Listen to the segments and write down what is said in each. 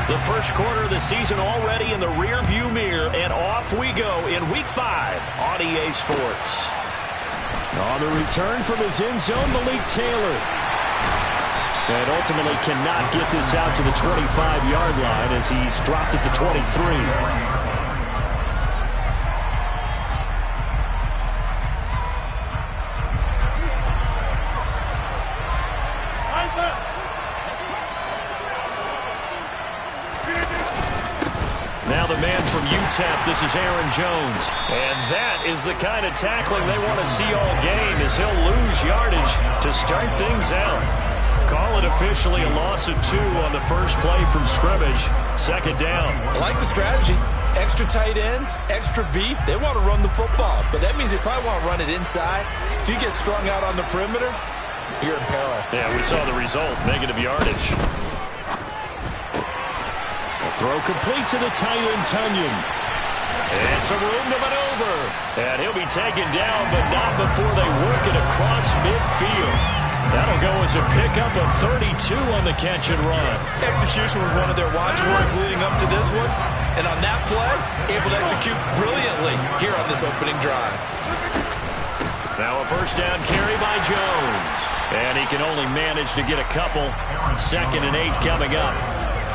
The first quarter of the season already in the rearview mirror, and off we go in Week 5 on EA Sports. On the return from his end zone, Malik Taylor. And ultimately cannot get this out to the 25-yard line as he's dropped it to 23. This is Aaron Jones. And that is the kind of tackling they want to see all game, as he'll lose yardage to start things out. Call it officially a loss of 2 on the first play from scrimmage. Second down. I like the strategy. Extra tight ends, extra beef. They want to run the football, but that means they probably want to run it inside. If you get strung out on the perimeter, you're in peril. Yeah, we saw the result. Negative yardage. A throw complete to the tight end, Tunyon. And some room to maneuver. And he'll be taken down, but not before they work it across midfield. That'll go as a pickup of 32 on the catch and run. Execution was one of their watchwords leading up to this one. And on that play, able to execute brilliantly here on this opening drive. Now a first down carry by Jones. And he can only manage to get a couple. 2nd and 8 coming up.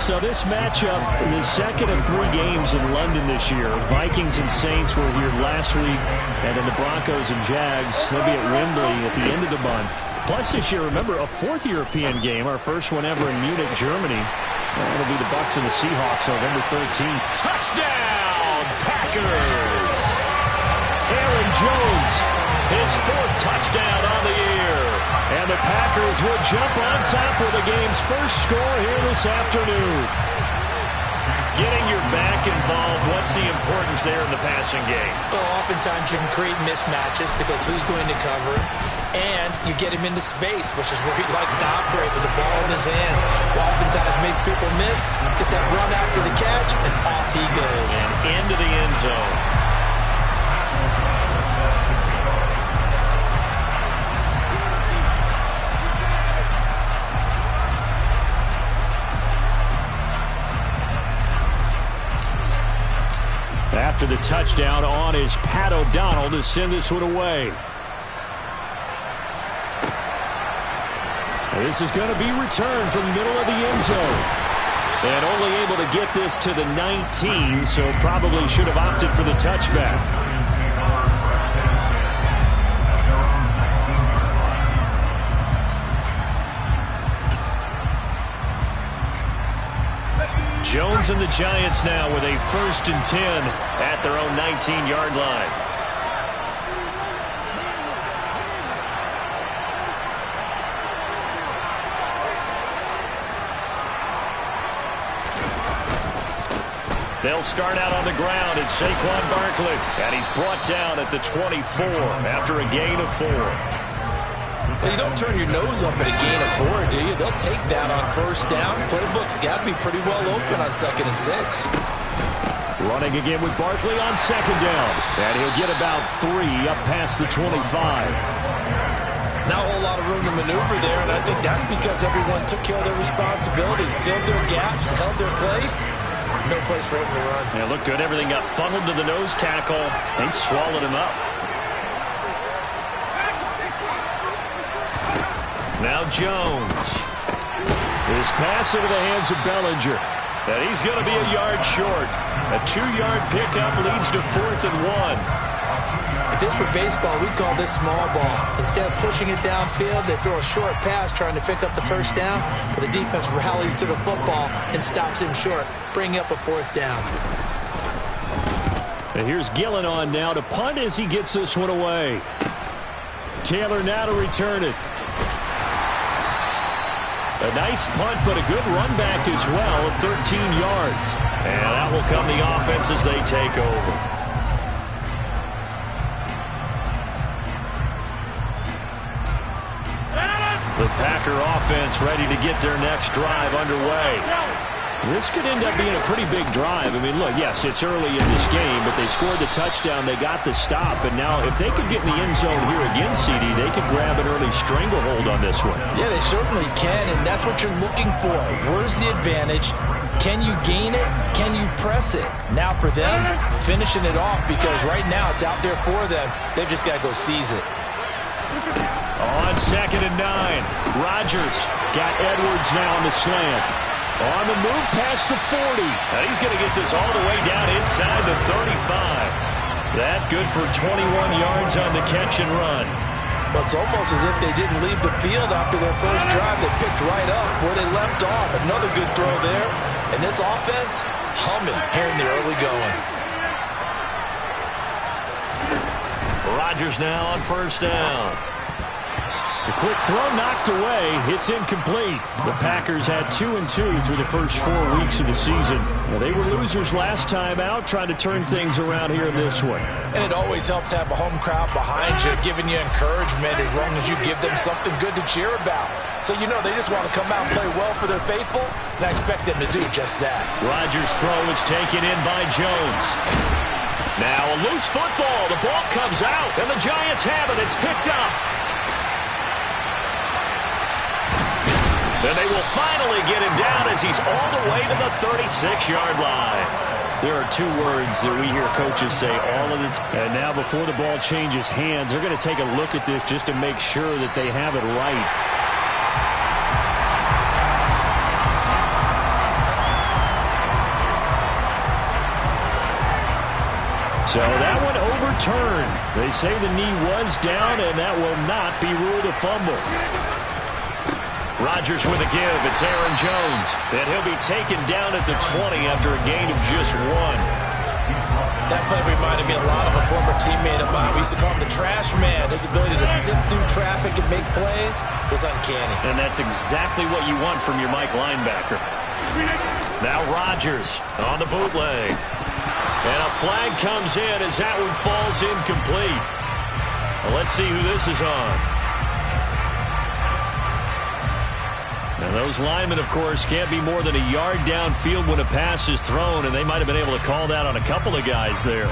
So this matchup, the second of 3 games in London this year. Vikings and Saints were here last week, and then the Broncos and Jags, they'll be at Wembley at the end of the month. Plus this year, remember, a 4th European game, our first one ever in Munich, Germany. That'll be the Bucs and the Seahawks November 13th. Touchdown, Packers! Aaron Jones, his 4th touchdown on the year. And the Packers will jump on top with the game's first score here this afternoon. Getting your back involved, what's the importance there in the passing game? Well, oftentimes you can create mismatches because who's going to cover him? And you get him into space, which is where he likes to operate with the ball in his hands. Oftentimes makes people miss, gets that run after the catch, and off he goes. And into the end zone. After the touchdown, on is Pat O'Donnell to send this one away. This is going to be returned from the middle of the end zone. And only able to get this to the 19, so probably should have opted for the touchback. Jones and the Giants now with a 1st and 10 at their own 19-yard line. They'll start out on the ground. It's Saquon Barkley, and he's brought down at the 24 after a gain of 4. Well, you don't turn your nose up at a gain of 4, do you? They'll take that on first down. Playbook's got to be pretty well open on 2nd and 6. Running again with Barkley on 2nd down. And he'll get about 3 up past the 25. Not a whole lot of room to maneuver there, and I think that's because everyone took care of their responsibilities, filled their gaps, held their place. No place for him to run. Yeah, looked good. Everything got funneled to the nose tackle. They swallowed him up. Now Jones. His pass into the hands of Bellinger. And he's going to be a yard short. A 2-yard pickup leads to 4th and 1. If this were baseball, we'd call this small ball. Instead of pushing it downfield, they throw a short pass trying to pick up the first down, but the defense rallies to the football and stops him short, bringing up a 4th down. And here's Gillen on now to punt as he gets this one away. Taylor now to return it. A nice punt, but a good run back as well of 13 yards. And that will come the offense as they take over. The Packer offense ready to get their next drive underway. This could end up being a pretty big drive. I mean, look, yes, it's early in this game, but they scored the touchdown. They got the stop. And now if they could get in the end zone here again, CD, they could grab an early stranglehold on this one. Yeah, they certainly can, and that's what you're looking for. Where's the advantage? Can you gain it? Can you press it? Now for them, finishing it off, because right now it's out there for them. They've just got to go seize it. On 2nd and 9, Rodgers got Edwards now on the slant. On the move past the 40. And he's going to get this all the way down inside the 35. That good for 21 yards on the catch and run. But it's almost as if they didn't leave the field after their first drive. They picked right up where they left off. Another good throw there. And this offense, humming here in the early going. Rodgers now on 1st down. The quick throw knocked away. It's incomplete. The Packers had 2-2 through the first 4 weeks of the season. Well, they were losers last time out, trying to turn things around here in this one. And it always helps to have a home crowd behind you, giving you encouragement as long as you give them something good to cheer about. So you know they just want to come out and play well for their faithful, and I expect them to do just that. Rodgers' throw is taken in by Jones. Now a loose football. The ball comes out, and the Giants have it. It's picked up. And they will finally get him down as he's all the way to the 36-yard line. There are 2 words that we hear coaches say all of the time. And now before the ball changes hands, they're going to take a look at this just to make sure that they have it right. So that one overturned. They say the knee was down, and that will not be ruled a fumble. Rodgers with a give. It's Aaron Jones. And he'll be taken down at the 20 after a gain of just 1. That play reminded me a lot of a former teammate of mine. We used to call him the trash man. His ability to sit through traffic and make plays was uncanny. And that's exactly what you want from your Mike linebacker. Now Rodgers on the bootleg. And a flag comes in as that one falls incomplete. Well, let's see who this is on. And those linemen, of course, can't be more than a yard downfield when a pass is thrown, and they might have been able to call that on a couple of guys there.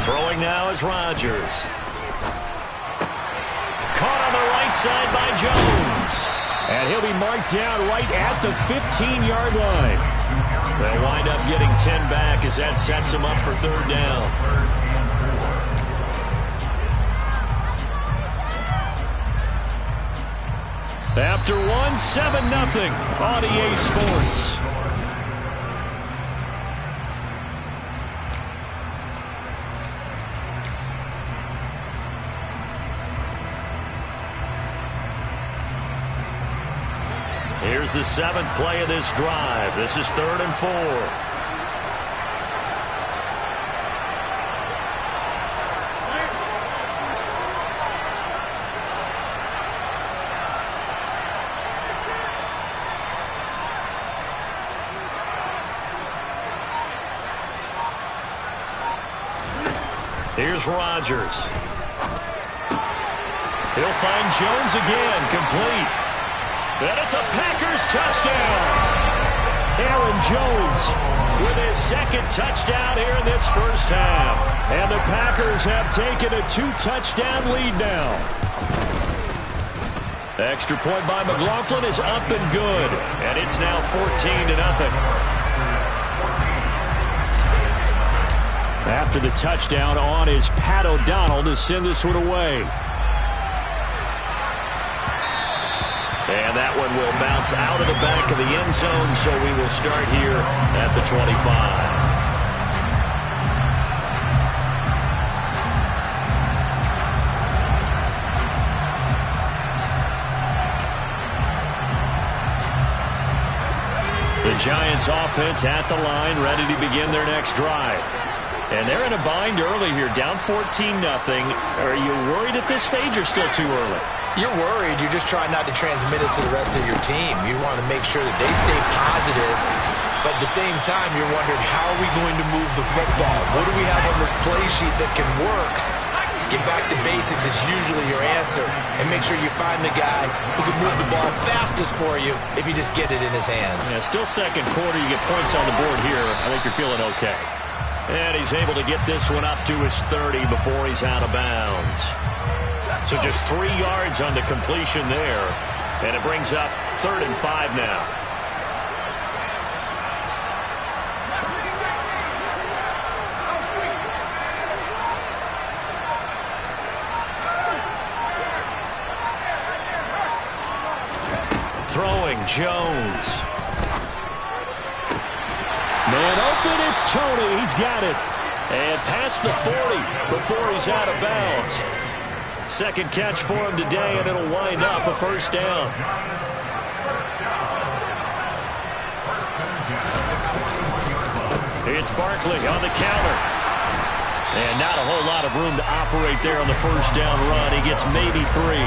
Throwing now is Rodgers. Caught on the right side by Jones. And he'll be marked down right at the 15-yard line. They'll wind up getting 10 back as that sets them up for 3rd down. After 1, 7-0 on EA Sports. Here's the 7th play of this drive. This is 3rd and 4. Here's Rodgers. He'll find Jones again, complete. And it's a Packers touchdown. Aaron Jones with his 2nd touchdown here in this first half. And the Packers have taken a 2-touchdown lead now. Extra point by McLaughlin is up and good. And it's now 14-0. After the touchdown on is Pat O'Donnell to send this one away. And that one will bounce out of the back of the end zone, so we will start here at the 25. The Giants offense at the line, ready to begin their next drive. And they're in a bind early here, down 14-0. Are you worried at this stage or still too early? You're worried. You're just trying not to transmit it to the rest of your team. You want to make sure that they stay positive But at the same time, you're wondering, how are we going to move the football? What do we have on this play sheet that can work? Get back to basics is usually your answer. And make sure you find the guy who can move the ball fastest for you if you just get it in his hands. Yeah, still second quarter. You get points on the board here. I think you're feeling okay. And he's able to get this one up to his 30 before he's out of bounds. So just 3 yards on the completion there. And it brings up 3rd and 5 now. Throwing, Jones. Man open, it's Toney. He's got it. And past the 40 before he's out of bounds. Second catch for him today, and it'll wind up a first down. It's Barkley on the counter. And not a whole lot of room to operate there on the first down run. He gets maybe 3.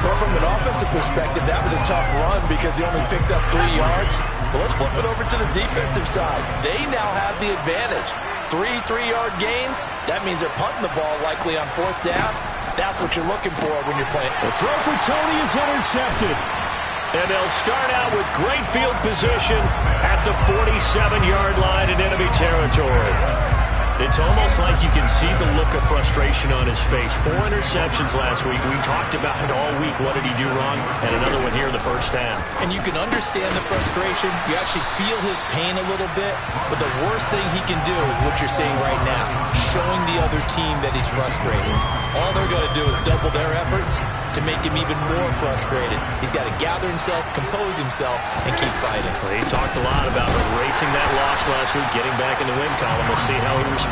Well, from an offensive perspective, that was a tough run because he only picked up 3 yards. Well, let's flip it over to the defensive side. They now have the advantage. 3 3-yard gains. That means they're punting the ball likely on 4th down. That's what you're looking for when you're playing. The throw for Toney is intercepted. And they'll start out with great field position at the 47-yard line in enemy territory. It's almost like you can see the look of frustration on his face. 4 interceptions last week. We talked about it all week. What did he do wrong? And another one here in the first half. And you can understand the frustration. You actually feel his pain a little bit. But the worst thing he can do is what you're seeing right now, showing the other team that he's frustrated. All they're going to do is double their efforts to make him even more frustrated. He's got to gather himself, compose himself, and keep fighting. Well, he talked a lot about erasing that loss last week, getting back in the win column. We'll see how he responds.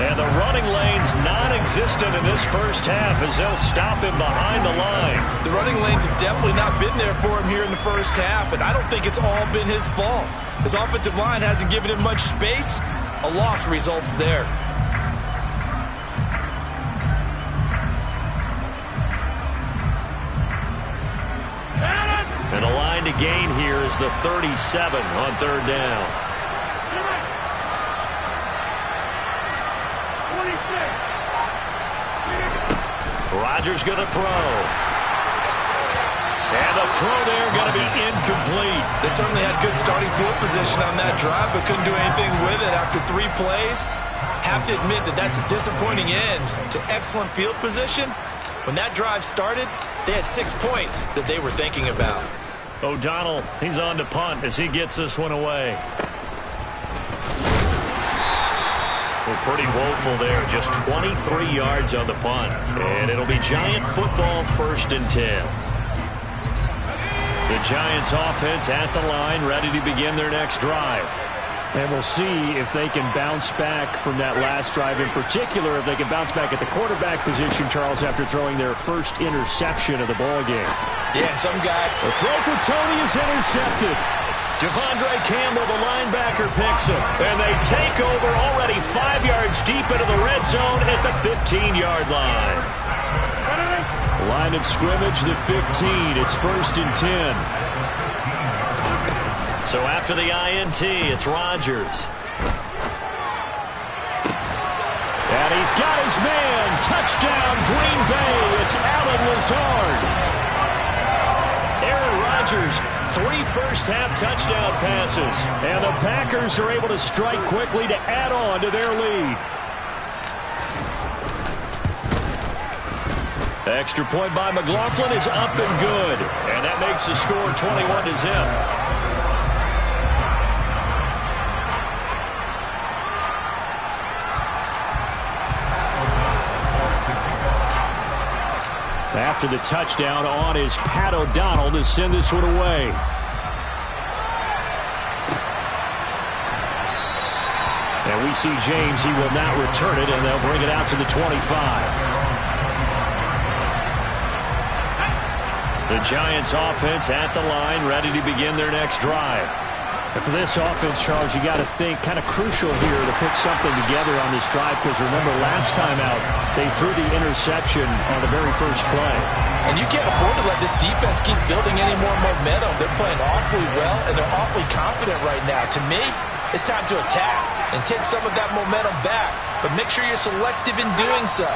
And the running lane's non-existent in this first half as they'll stop him behind the line. The running lanes have definitely not been there for him here in the first half, and I don't think it's all been his fault. His offensive line hasn't given him much space. A loss results there. And the line to gain here is the 37 on 3rd down. Rodgers going to throw. And the throw there going to be incomplete. They certainly had good starting field position on that drive, but couldn't do anything with it after 3 plays. Have to admit that that's a disappointing end to excellent field position. When that drive started, they had 6 points that they were thinking about. O'Donnell, he's on to punt as he gets this one away. Well, pretty woeful there. Just 23 yards on the punt. And it'll be Giant football 1st and 10. The Giants offense at the line, ready to begin their next drive. And we'll see if they can bounce back from that last drive. In particular, if they can bounce back at the quarterback position, Charles, after throwing their first interception of the ballgame. Yeah, some guy. The throw for Toney is intercepted. Devondre Campbell, the linebacker, picks him. And they take over already 5 yards deep into the red zone at the 15-yard line. Line of scrimmage, the 15. It's 1st and 10. So after the INT, it's Rodgers. And he's got his man. Touchdown, Green Bay. It's Allen Lazard. Aaron Rodgers, 3 first-half touchdown passes. And the Packers are able to strike quickly to add on to their lead. Extra point by McLaughlin is up and good. And that makes the score 21-0. After the touchdown, on is Pat O'Donnell to send this one away. And we see James. He will not return it, and they'll bring it out to the 25. The Giants offense at the line, ready to begin their next drive. And for this offense, Charles, you got to think kind of crucial here to put something together on this drive, because remember last time out they threw the interception on the very first play. And you can't afford to let this defense keep building any more momentum. They're playing awfully well, and they're awfully confident right now. To me, it's time to attack and take some of that momentum back. But make sure you're selective in doing so.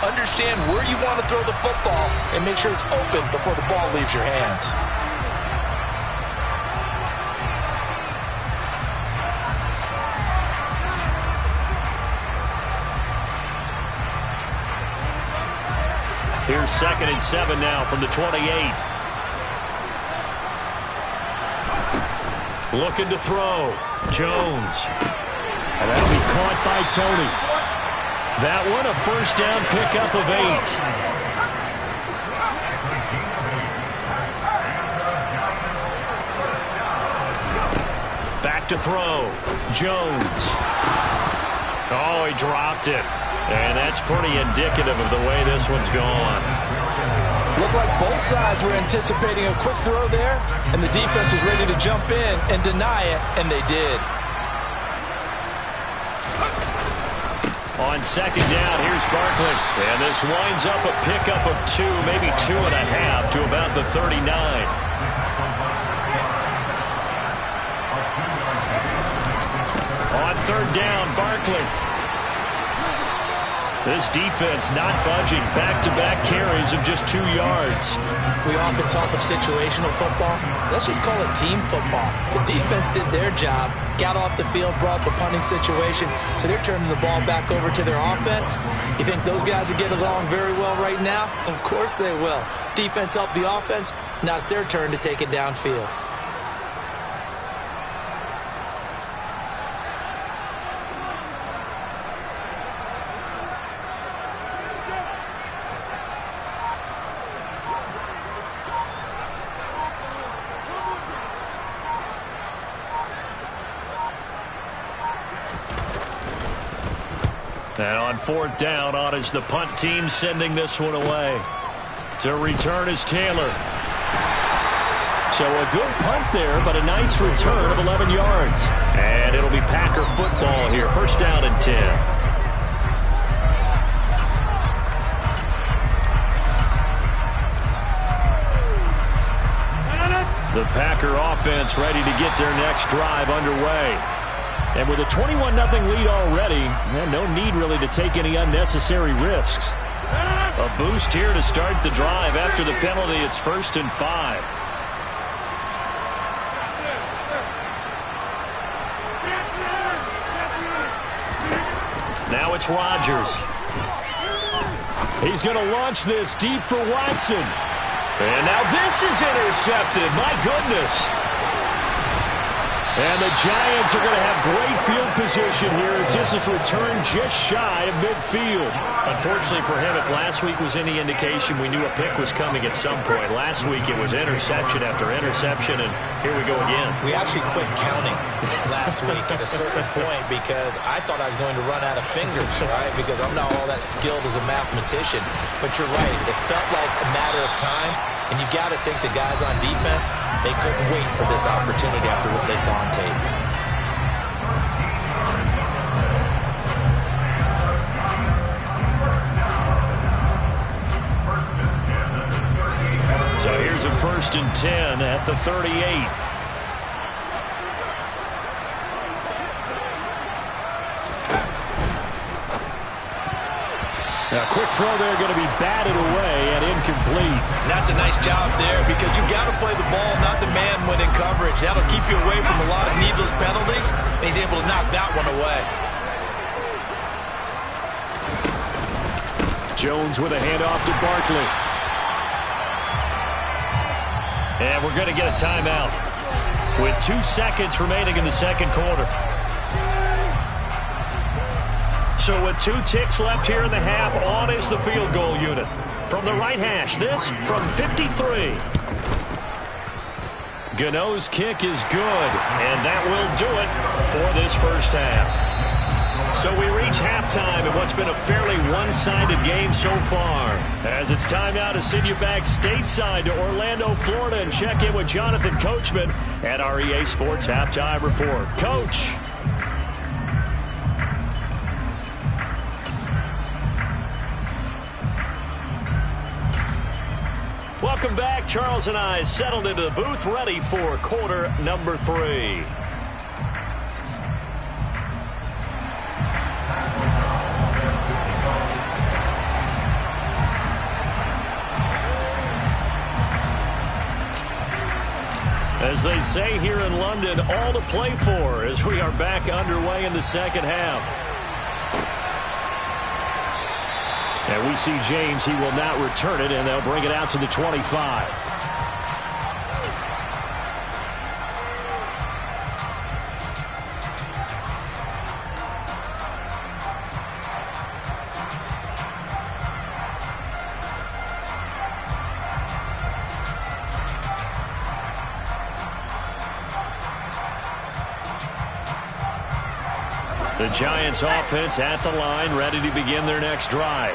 Understand where you want to throw the football and make sure it's open before the ball leaves your hands. Here's 2nd and 7 now from the 28. Looking to throw. Jones. And that'll be caught by Tony. That one a first down pickup of 8. Back to throw. Jones. Oh, he dropped it. And that's pretty indicative of the way this one's gone. Looked like both sides were anticipating a quick throw there, and the defense was ready to jump in and deny it, and they did. On 2nd down, here's Barkley. And this winds up a pickup of 2, maybe 2.5 to about the 39. On 3rd down, Barkley. This defense not budging. Back-to-back carries of just 2 yards. We often talk of situational football. Let's just call it team football. The defense did their job, got off the field, brought the punting situation, so they're turning the ball back over to their offense. You think those guys will get along very well right now? Of course they will. Defense helped the offense. Now it's their turn to take it downfield. And on 4th down, on is the punt team sending this one away. To return is Taylor. So a good punt there, but a nice return of 11 yards. And it'll be Packer football here. 1st down and 10. The Packer offense ready to get their next drive underway. And with a 21-0 lead already, no need really to take any unnecessary risks. A boost here to start the drive. After the penalty, it's 1st and 5. Now it's Rodgers. He's going to launch this deep for Watson. And now this is intercepted. My goodness. And the Giants are going to have great field position here as this is returned just shy of midfield. Unfortunately for him, if last week was any indication, we knew a pick was coming at some point. Last week it was interception after interception, and here we go again. We actually quit counting last week at a certain point because I thought I was going to run out of fingers, right? Because I'm not all that skilled as a mathematician. But you're right. It felt like a matter of time. And you got to think the guys on defense, they couldn't wait for this opportunity after what they saw on tape. So here's a 1st and 10 at the 38. A quick throw there going to be batted away and incomplete. And that's a nice job there because you got to play the ball, not the man when in coverage. That'll keep you away from a lot of needless penalties, and he's able to knock that one away. Jones with a handoff to Barkley. And we're going to get a timeout with 2 seconds remaining in the 2nd quarter. So with 2 ticks left here in the half, on is the field goal unit. From the right hash, this from 53. Gano's kick is good, and that will do it for this first half. So we reach halftime in what's been a fairly one-sided game so far. As it's time now to send you back stateside to Orlando, Florida, and check in with Jonathan Coachman at our EA Sports Halftime Report. Coach. Welcome back. Charles and I settled into the booth, ready for quarter number 3. As they say here in London, all to play for as we are back underway in the second half. And we see James. He will not return it, and they'll bring it out to the 25. The Giants offense at the line, ready to begin their next drive.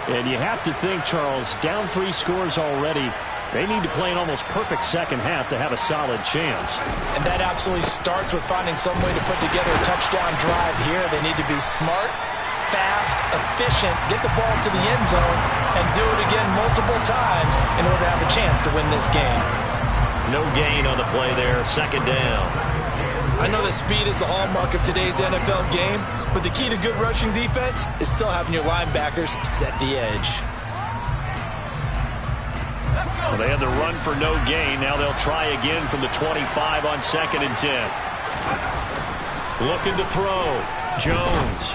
And you have to think, Charles, down 3 scores already. They need to play an almost perfect second half to have a solid chance. And that absolutely starts with finding some way to put together a touchdown drive here. They need to be smart, fast, efficient, get the ball to the end zone, and do it again multiple times in order to have a chance to win this game. No gain on the play there, second down. I know that speed is the hallmark of today's NFL game, but the key to good rushing defense is still having your linebackers set the edge. Well, they had the run for no gain. Now they'll try again from the 25 on 2nd and 10. Looking to throw. Jones.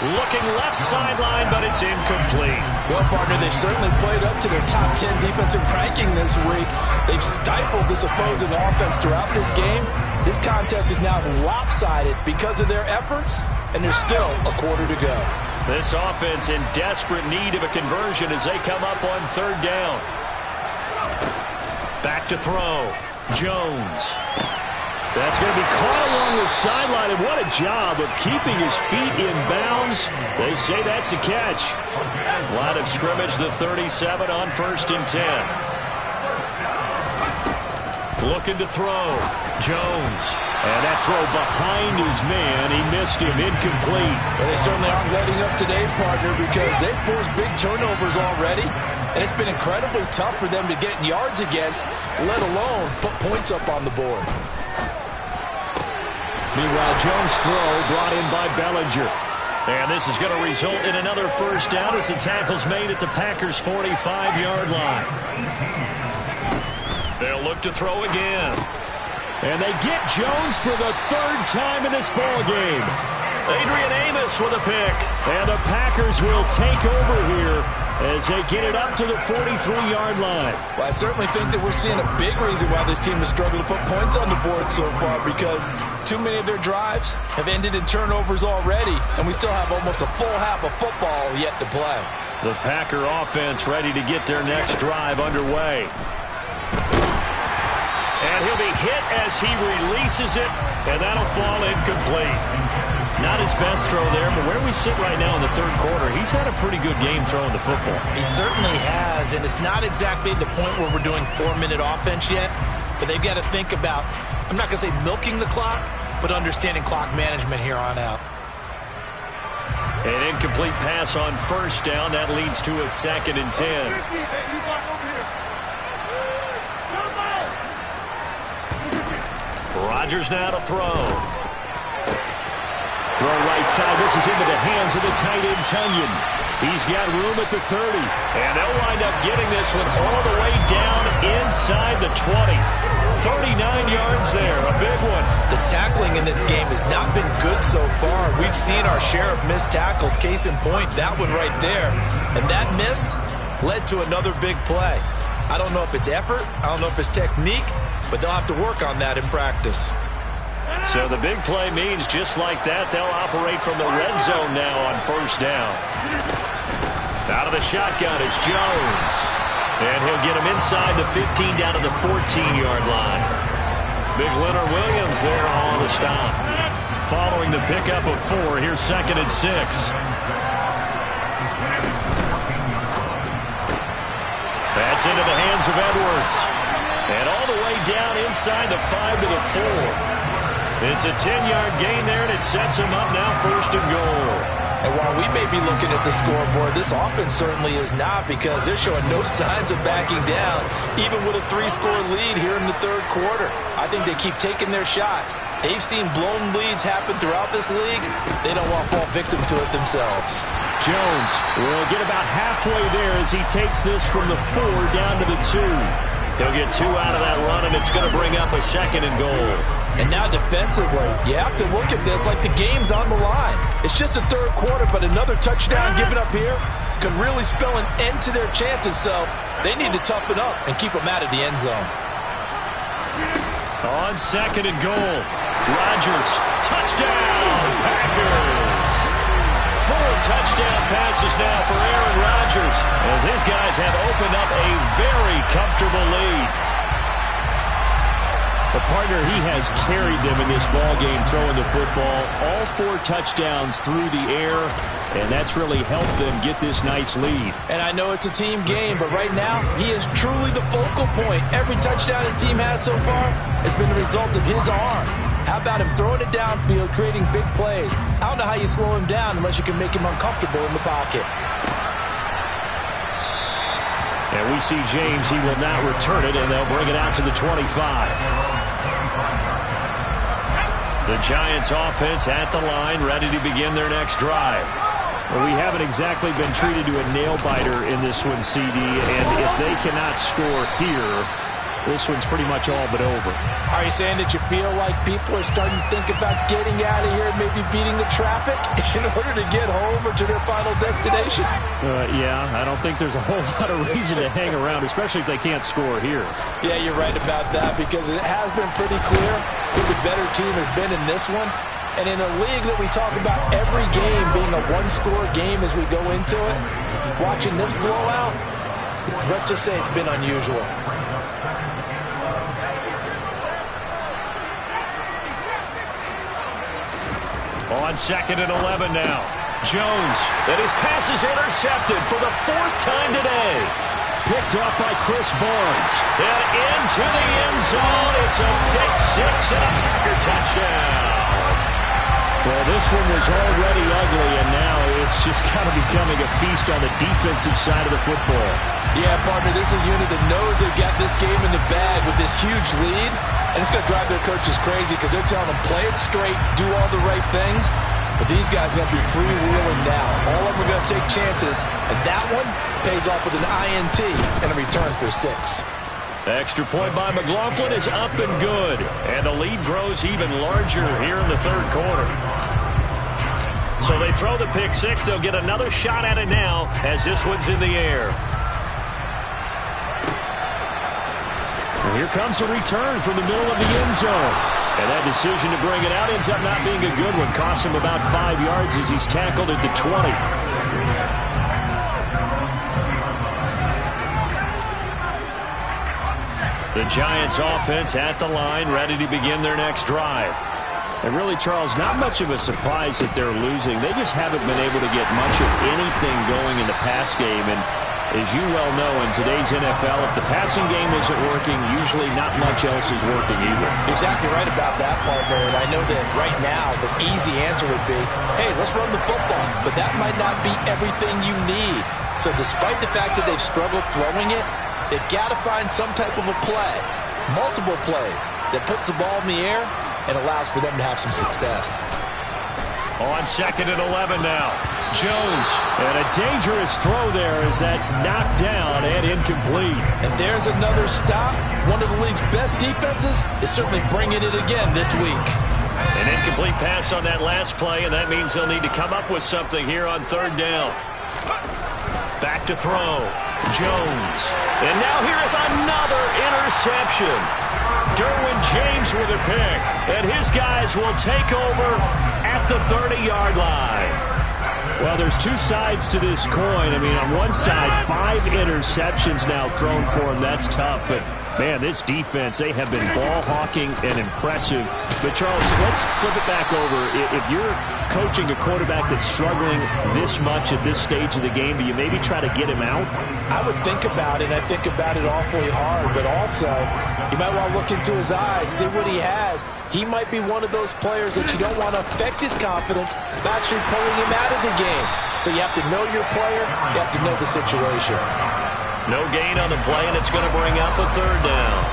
Looking left sideline, but it's incomplete. Well, partner, they've certainly played up to their top 10 defensive ranking this week. They've stifled this opposing offense throughout this game. This contest is now lopsided because of their efforts, and there's still a quarter to go. This offense in desperate need of a conversion as they come up on 3rd down. Back to throw. Jones. That's going to be caught along the sideline, and what a job of keeping his feet in bounds. They say that's a catch. Line of scrimmage, the 37 on 1st and 10. Looking to throw. Jones. And that throw behind his man. He missed him. Incomplete. Well, they certainly aren't letting up today, partner, because they've forced big turnovers already. And it's been incredibly tough for them to get yards against, let alone put points up on the board. Meanwhile, Jones' throw brought in by Bellinger. And this is going to result in another first down as the tackle's made at the Packers' 45-yard line. They'll look to throw again. And they get Jones for the 3rd time in this ball game. Adrian Amos with a pick. And the Packers will take over here as they get it up to the 43-yard line. Well, I certainly think that we're seeing a big reason why this team has struggled to put points on the board so far, because too many of their drives have ended in turnovers already, and we still have almost a full half of football yet to play. The Packer offense ready to get their next drive underway. And he'll be hit as he releases it, and that'll fall incomplete. Not his best throw there, but where we sit right now in the 3rd quarter, he's had a pretty good game throwing the football. He certainly has, and it's not exactly the point where we're doing 4-minute offense yet, but they've got to think about, I'm not going to say milking the clock, but understanding clock management here on out. An incomplete pass on 1st down. That leads to a 2nd and 10. Rodgers now to throw. Throw right side. This is into the hands of the tight end, Tunyon. He's got room at the 30. And they'll wind up getting this one all the way down inside the 20. 39 yards there. A big one. The tackling in this game has not been good so far. We've seen our share of missed tackles. Case in point, that one right there. And that miss led to another big play. I don't know if it's effort. I don't know if it's technique. But they'll have to work on that in practice. So the big play means just like that, they'll operate from the red zone now on 1st down. Out of the shotgun, it's Jones. And he'll get him inside the 15 down to the 14-yard line. Big Leonard Williams there on the stop. Following the pickup of 4, here's 2nd and 6. That's into the hands of Edwards. And all the way down inside the 5 to the 4. It's a 10-yard gain there, and it sets him up now 1st and goal. And while we may be looking at the scoreboard, this offense certainly is not, because they're showing no signs of backing down, even with a 3-score lead here in the 3rd quarter. I think they keep taking their shots. They've seen blown leads happen throughout this league. They don't want to fall victim to it themselves. Jones will get about halfway there as he takes this from the 4 down to the 2. He'll get 2 out of that run, and it's going to bring up a 2nd and goal. And now defensively, you have to look at this like the game's on the line. It's just the 3rd quarter, but another touchdown given up here could really spell an end to their chances. So they need to toughen up and keep them out of the end zone. On 2nd and goal, Rodgers, touchdown, Packers. 4 touchdown passes now for Aaron Rodgers, as his guys have opened up a very comfortable lead. The partner, he has carried them in this ball game, throwing the football. All 4 touchdowns through the air, and that's really helped them get this nice lead. And I know it's a team game, but right now, he is truly the focal point. Every touchdown his team has so far has been the result of his arm. How about him throwing it downfield, creating big plays? I don't know how you slow him down unless you can make him uncomfortable in the pocket. And we see James, he will not return it, and they'll bring it out to the 25. The Giants offense at the line, ready to begin their next drive. Well, we haven't exactly been treated to a nail-biter in this one, CD, and if they cannot score here, this one's pretty much all but over. Are you saying that you feel like people are starting to think about getting out of here and maybe beating the traffic in order to get home or to their final destination? Yeah, I don't think there's a whole lot of reason to hang around, especially if they can't score here. Yeah, you're right about that, because it has been pretty clear who the better team has been in this one. And in a league that we talk about every game being a 1-score game as we go into it, watching this blowout, let's just say it's been unusual. On 2nd and 11 now. Jones, and his pass is intercepted for the 4th time today. Picked off by Chris Barnes. And into the end zone. It's a pick 6 and a Packer touchdown. Well, this one was already ugly, and now it's just kind of becoming a feast on the defensive side of the football. Yeah, partner, this is a unit that knows they've got this game in the bag with this huge lead, and it's going to drive their coaches crazy because they're telling them play it straight, do all the right things, but these guys are going to be freewheeling now. All of them are going to take chances, and that one pays off with an INT and a return for 6. Extra point by McLaughlin is up and good. And the lead grows even larger here in the 3rd quarter. So they throw the pick 6. They'll get another shot at it now as this one's in the air. And here comes a return from the middle of the end zone. And that decision to bring it out ends up not being a good one. Costs him about 5 yards as he's tackled at the 20. The Giants offense at the line, ready to begin their next drive. And really, Charles, not much of a surprise that they're losing. They just haven't been able to get much of anything going in the pass game. And as you well know, in today's NFL, if the passing game isn't working, usually not much else is working either. Exactly right about that, partner. And I know that right now the easy answer would be, hey, let's run the football. But that might not be everything you need. So despite the fact that they've struggled throwing it, they've got to find some type of a play, multiple plays, that puts the ball in the air and allows for them to have some success. On 2nd and 11 now. Jones. And a dangerous throw there as that's knocked down and incomplete. And there's another stop. One of the league's best defenses is certainly bringing it again this week. An incomplete pass on that last play, and that means they'll need to come up with something here on 3rd down. Back to throw. Jones. And now here is another interception. Derwin James with a pick. And his guys will take over at the 30-yard line. Well, there's 2 sides to this coin. I mean, on one side, 5 interceptions now thrown for him. That's tough. But Man, this defense, they have been ball hawking and impressive. But, Charles, let's flip it back over. If you're coaching a quarterback that's struggling this much at this stage of the game, do you maybe try to get him out? I would think about it. I think about it awfully hard. But also, you might want to look into his eyes, see what he has. He might be one of those players that you don't want to affect his confidence by actually pulling him out of the game. So you have to know your player. You have to know the situation. No gain on the play, and it's going to bring up a third down.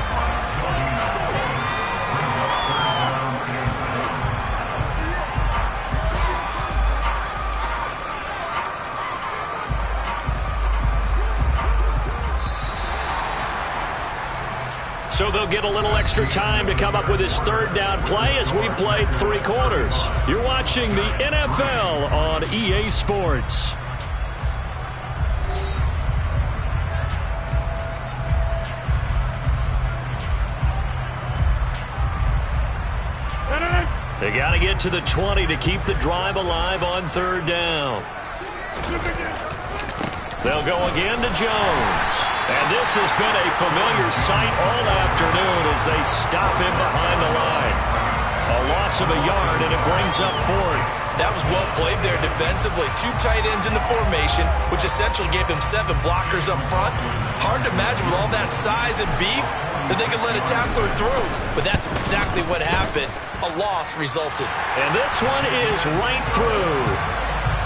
So they'll get a little extra time to come up with his third down play as we've played 3 quarters. You're watching the NFL on EA Sports. They got to get to the 20 to keep the drive alive on third down. They'll go again to Jones. And this has been a familiar sight all afternoon as they stop him behind the line. A loss of a yard, and it brings up 4th. That was well played there defensively. 2 tight ends in the formation, which essentially gave them 7 blockers up front. Hard to imagine with all that size and beef that they could let a tackler through. But that's exactly what happened. A loss resulted. And this one is right through.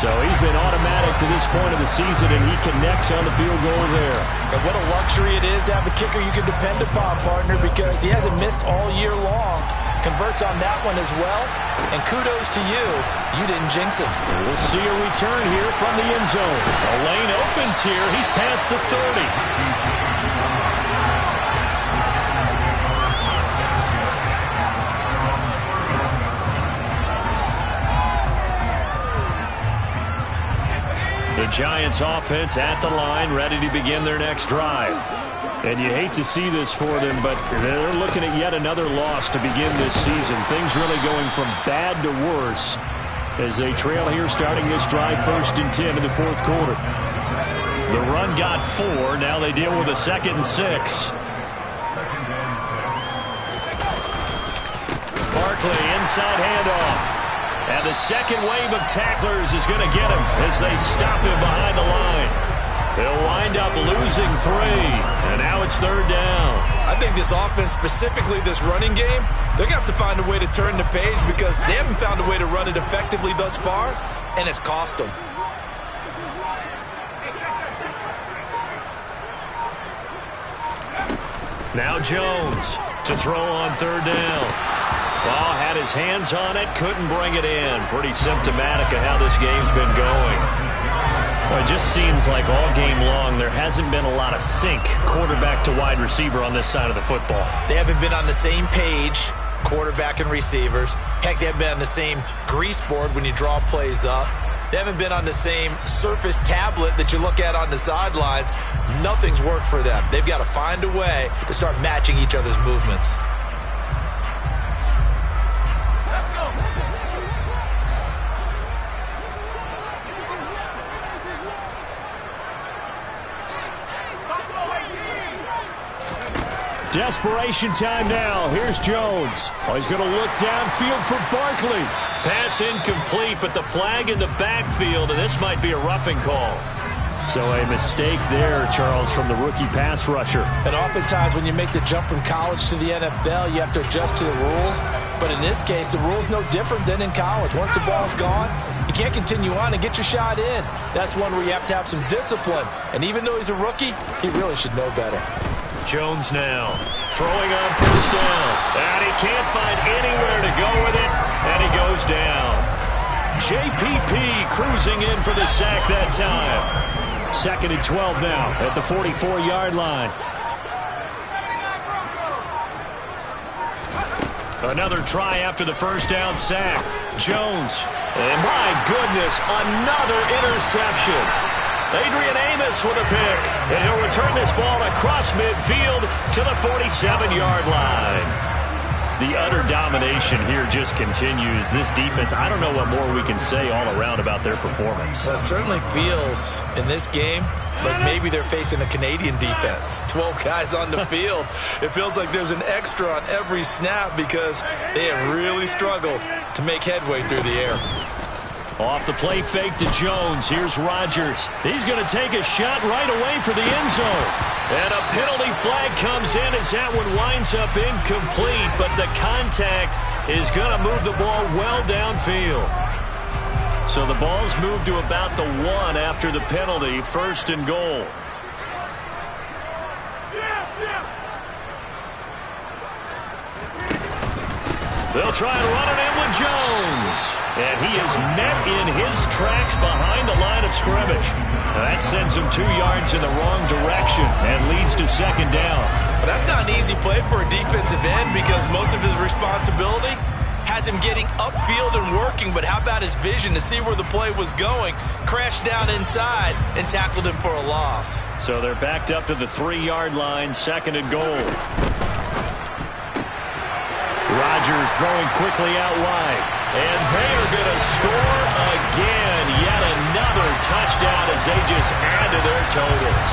So he's been automatic to this point of the season, and he connects on the field goal there. And what a luxury it is to have a kicker you can depend upon, partner, because he hasn't missed all year long. Converts on that one as well. And kudos to you. You didn't jinx him. We'll see a return here from the end zone. A lane opens here. He's past the 30. The Giants offense at the line, ready to begin their next drive. And you hate to see this for them, but they're looking at yet another loss to begin this season. Things really going from bad to worse as they trail here starting this drive 1st and 10 in the 4th quarter. The run got 4. Now they deal with a 2nd and 6. Barkley inside handoff. And the second wave of tacklers is going to get him as they stop him behind the line. They'll wind up losing 3. And now it's 3rd down. I think this offense, specifically this running game, they're going to have to find a way to turn the page because they haven't found a way to run it effectively thus far, and it's cost them. Now Jones to throw on 3rd down. Ball had his hands on it, couldn't bring it in. Pretty symptomatic of how this game's been going. Well, it just seems like all game long there hasn't been a lot of sync quarterback to wide receiver on this side of the football. They haven't been on the same page, quarterback and receivers. Heck, they haven't been on the same grease board when you draw plays up. They haven't been on the same surface tablet that you look at on the sidelines. Nothing's worked for them. They've got to find a way to start matching each other's movements. Desperation time now. Here's Jones. Oh, he's going to look downfield for Barkley. Pass incomplete, but the flag in the backfield, and this might be a roughing call. So a mistake there, Charles, from the rookie pass rusher. And oftentimes when you make the jump from college to the NFL, you have to adjust to the rules. But in this case, the rule's no different than in college. Once the ball's gone, you can't continue on and get your shot in. That's one where you have to have some discipline. And even though he's a rookie, he really should know better. Jones now throwing on 1st down. And he can't find anywhere to go with it, and he goes down. JPP cruising in for the sack that time. 2nd and 12 now at the 44-yard line. Another try after the 1st down sack. Jones. And my goodness, another interception. Adrian Amos with a pick. And he'll return this ball across midfield to the 47-yard line. The utter domination here just continues. This defense, I don't know what more we can say all around about their performance. Well, it certainly feels in this game like maybe they're facing a Canadian defense. 12 guys on the field. It feels like there's an extra on every snap because they have really struggled to make headway through the air. Off the play fake to Jones. Here's Rodgers. He's going to take a shot right away for the end zone. And a penalty flag comes in as that one winds up incomplete, but the contact is going to move the ball well downfield. So the ball's moved to about the 1 after the penalty, 1st and goal. They'll try and run it in with Jones. And he is met in his tracks behind the line of scrimmage. That sends him 2 yards in the wrong direction and leads to 2nd down. But that's not an easy play for a defensive end because most of his responsibility has him getting upfield and working. But how about his vision to see where the play was going? Crashed down inside and tackled him for a loss. So they're backed up to the 3-yard line, 2nd and goal. Rodgers throwing quickly out wide. And they are going to score again. Yet another touchdown as they just add to their totals.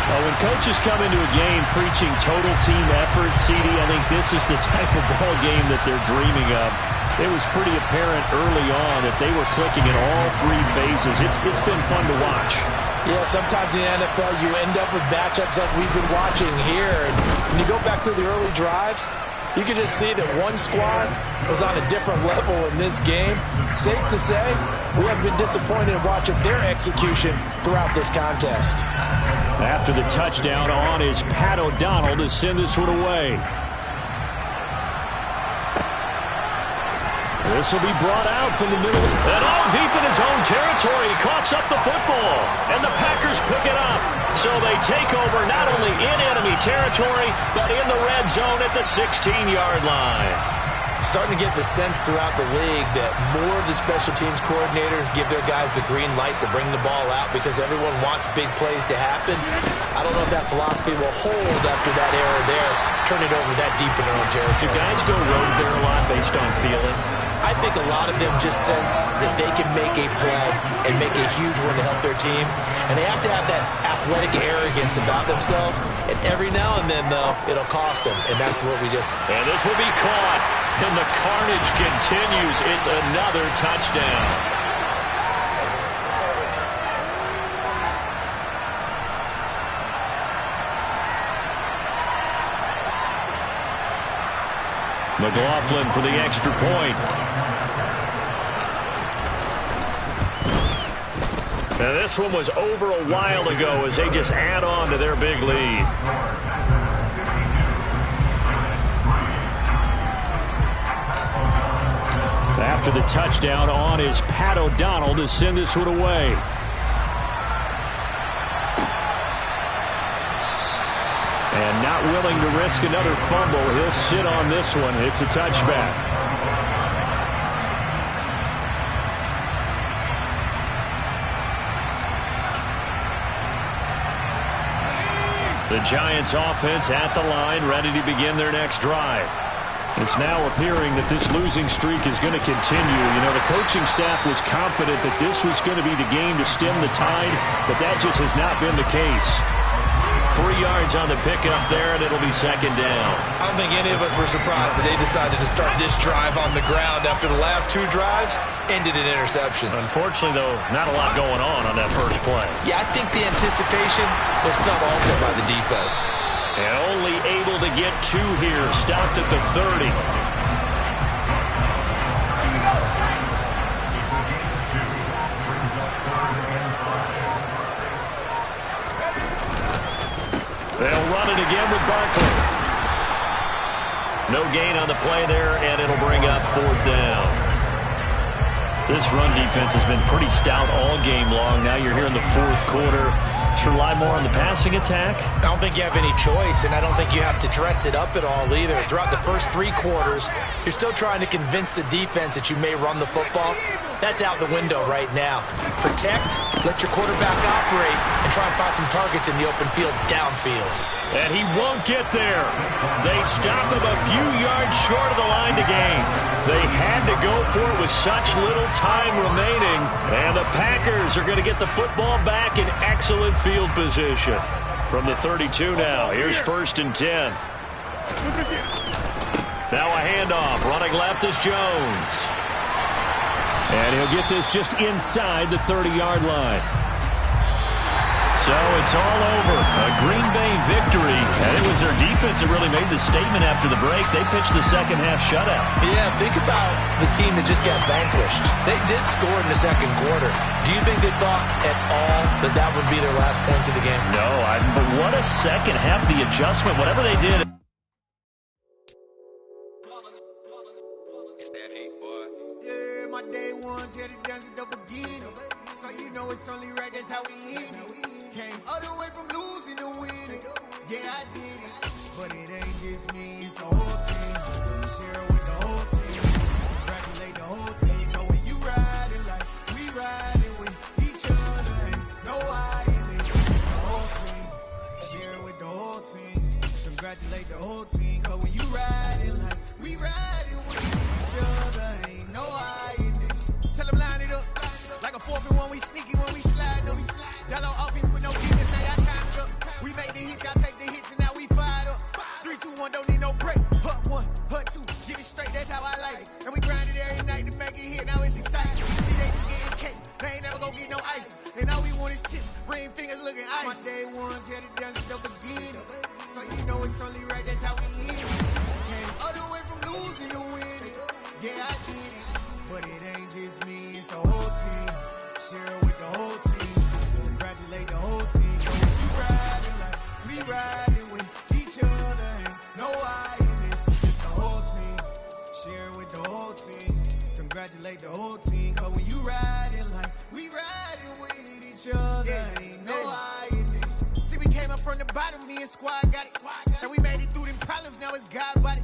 When coaches come into a game preaching total team effort, CD, I think this is the type of ball game that they're dreaming of. It was pretty apparent early on that they were clicking in all 3 phases. It's been fun to watch. Yeah, sometimes in the NFL you end up with matchups like we've been watching here. And when you go back through the early drives, you can just see that one squad was on a different level in this game. Safe to say, we have been disappointed in watching their execution throughout this contest. After the touchdown on is Pat O'Donnell to send this one away. This will be brought out from the middle. And all deep in his own territory. He coughs up the football. And the Packers pick it up. So they take over not only in enemy territory, but in the red zone at the 16-yard line. Starting to get the sense throughout the league that more of the special teams coordinators give their guys the green light to bring the ball out because everyone wants big plays to happen. I don't know if that philosophy will hold after that error there. Turn it over that deep in their own territory. Do guys go rogue there a lot based on feeling? I think a lot of them just sense that they can make a play and make a huge one to help their team. And they have to have that athletic arrogance about themselves. And every now and then, though, it'll cost them. And that's what we just... And this will be caught. And the carnage continues. It's another touchdown. McLaughlin for the extra point. Now this one was over a while ago as they just add on to their big lead. After the touchdown on is Pat O'Donnell to send this one away. And not willing to risk another fumble. He'll sit on this one. It's a touchback. The Giants offense at the line, ready to begin their next drive. It's now appearing that this losing streak is going to continue. You know, the coaching staff was confident that this was going to be the game to stem the tide, but that just has not been the case. 3 yards on the pickup there, and it'll be 2nd down. I don't think any of us were surprised that they decided to start this drive on the ground after the last 2 drives ended in interceptions. Unfortunately, though, not a lot going on that first play. Yeah, I think the anticipation was felt also by the defense. And only able to get 2 here, stopped at the 30. They'll run it again with Barkley. No gain on the play there, and it'll bring up 4th down. This run defense has been pretty stout all game long. Now you're here in the 4th quarter. Should rely more on the passing attack? I don't think you have any choice, and I don't think you have to dress it up at all either. Throughout the first 3 quarters, you're still trying to convince the defense that you may run the football. That's out the window right now. Protect, let your quarterback operate, and try and find some targets in the open field downfield. And he won't get there. They stop him a few yards short of the line to gain. They had to go for it with such little time remaining. And the Packers are going to get the football back in excellent field position. From the 32 now, here's 1st and 10. Now a handoff. Running left is Jones. And he'll get this just inside the 30-yard line. So it's all over. A Green Bay victory. And it was their defense that really made the statement after the break. They pitched the second half shutout. Yeah, think about the team that just got vanquished. They did score in the second quarter. Do you think they thought at all that that would be their last points of the game? No, but what a second half. The adjustment, whatever they did. My day ones here to dance at the beginning. So you know it's only right, that's how we eat. Came all the way from losing to winning. Yeah, I did it. But it ain't just me, it's the whole team. Share it with the whole team. Congratulate the whole team. Know when you riding like we riding with each other. Ain't no I in it. It's the whole team. Share it with the whole team. Congratulate the whole team. Cause when you riding like we riding with each other. Ain't no I. Tell them line it up. Like a 4th and 1, we sneaky when we slide up. Yellow offense with no defense, now y'all time it up. We make the hits, y'all take the hits, and now we fired up. 3, 2, 1, don't need no break. Hut 1, hut 2, get it straight, that's how I like it. And we grind it every night to make it hit, now it's exciting. See, they just getting cake, they ain't never gonna get no ice. And all we want is chips, ring fingers looking ice. My day ones here to dance at the beginning. So you know it's only right, that's how we end. Came all the way from losing to winning. Yeah, I did it. But it ain't just me, it's the whole team. Share it with the whole team. Congratulate the whole team. Know when you riding like we riding with each other. Ain't no I in this, it's the whole team. Share it with the whole team. Congratulate the whole team. Cause when you riding like we riding with each other. Ain't no I in this. See, we came up from the bottom, me and squad got it. And we made it through them problems, now it's God body.